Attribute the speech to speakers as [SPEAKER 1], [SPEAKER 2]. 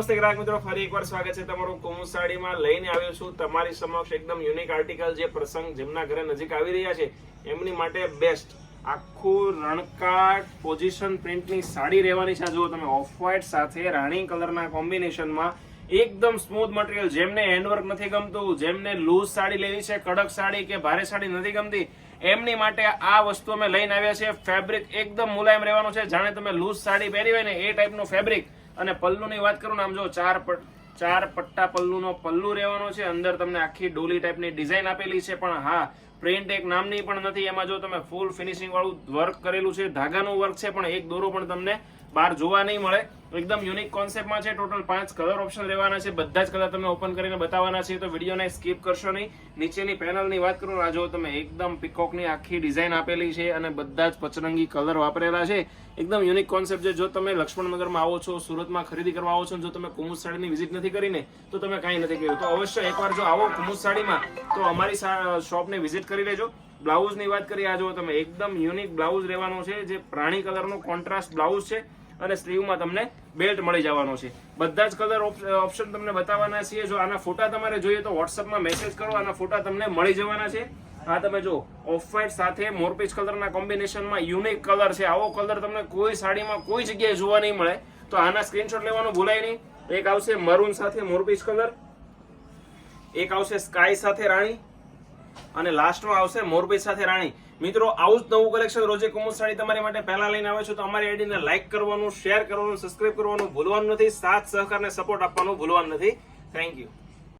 [SPEAKER 1] નમસ્તે ગ્રાહક મિત્રો, ફરી એકવાર સ્વાગત છે તમારું કુમુદ સાડીમાં. લઈને આવ્યો છું તમારી સમક્ષ એકદમ યુનિક આર્ટિકલ, જે પ્રસંગ જેમના ઘરે નજીક આવી રહ્યા છે એમની માટે બેસ્ટ આખું રણકાટ પોઝિશન પ્રિન્ટની સાડી રહેવાની છે. જુઓ તમે, ઓફ વ્હાઇટ સાથે રાણી કલરના કોમ્બિનેશનમાં એકદમ સ્મૂથ મટીરિયલ. જેમને હેન્ડવર્ક નથી ગમતું, જેમને લૂઝ સાડી લેવી છે, કડક સાડી કે ભારે સાડી નથી ગમતી, એમની માટે આ વસ્તુ અમે લઈને આવ્યા છે. ફેબ્રિક એકદમ મુલાયમ રહેવાનું છે, જાણે તમે લૂઝ સાડી પહેરી હોય ને એ ટાઈપનું ફેબ્રિક. અને પલ્લુની વાત કરું ને, આમ જો ચાર પટ્ટા પલ્લુનો પલ્લુ રહેવાનો છે. અંદર તમને આખી ડોલી ટાઈપની ડિઝાઇન આપેલી છે, પણ હા, પ્રિન્ટ એક નામની પણ નથી. એમાં જો તમે ફૂલ ફિનિશિંગ વાળું વર્ક કરેલું છે, ધાગાનું વર્ક છે, પણ એક દોરો પણ તમને બહાર જોવા નહીં મળે. એકદમ યુનિક કોન્સેપ્ટમાં છે. ટોટલ 5 કલર ઓપ્શન રહેવાના છે. બધા જ કલર તમને ઓપન કરીને બતાવવાના છે, તો વિડીયોને સ્કીપ કરશો નહીં. નીચેની પેનલની વાત કરું, આ જો તમે એકદમ પીકોકની આખી ડિઝાઇન આપેલી છે અને બધા જ પચરંગી કલર વાપરેલા છે. એકદમ યુનિક કોન્સેપ્ટ છે. જો તમે લક્ષ્મણનગરમાં આવો છો, સુરતમાં ખરીદી કરવા આવો છો, જો તમે કુમુદ સાડીની વિઝિટ નથી કરીને તો તમે કાંઈ નથી કર્યું, તો અવશ્ય એકવાર જો આવો કુમુદ સાડીમાં તો અમારી શોપને વિઝિટ કરી લેજો. બ્લાઉઝની વાત કરીએ, આ જો તમે એકદમ યુનિક બ્લાઉઝ રહેવાનો છે, જે પ્રાણી કલરનો કોન્ટ્રાસ્ટ બ્લાઉઝ છે અને સ્લીવમાં તમને બેલ્ટ મળી જવાનો છે. બધા જ કલર ઓપ્શન તમને બતાવવાના છીએ. જો આના ફોટા તમારે જોઈએ તો વોટ્સઅપમાં મેસેજ કરો, આના ફોટા તમને મળી જવાના છે. આ તમે જો ઓફ વ્હાઇટ સાથે મોરપીચ કલરના કોમ્બિનેશનમાં યુનિક કલર છે. આવો કલર તમને કોઈ સાડીમાં કોઈ જગ્યાએ જોવા નહીં મળે, તો આના સ્ક્રીનશોટ લેવાનું ભૂલાય નહીં. એક આવશે મરૂન સાથે મોરપીચ કલર, એક આવશે સ્કાય સાથે રાણી, અને લાસ્ટમાં આવશે મોરપીચ સાથે રાણી. મિત્રો, આવું જ નવું કલેક્શન રોજે કુમુદ સાડી તમારી માટે પહેલા લઈને આવે છું, તો અમારી આઈડીને લાઈક કરવાનું, શેર કરવાનું, સબસ્ક્રાઇબ કરવાનું ભૂલવાનું નથી. સાથ સહકારને સપોર્ટ આપવાનું ભૂલવાનું નથી. Thank you.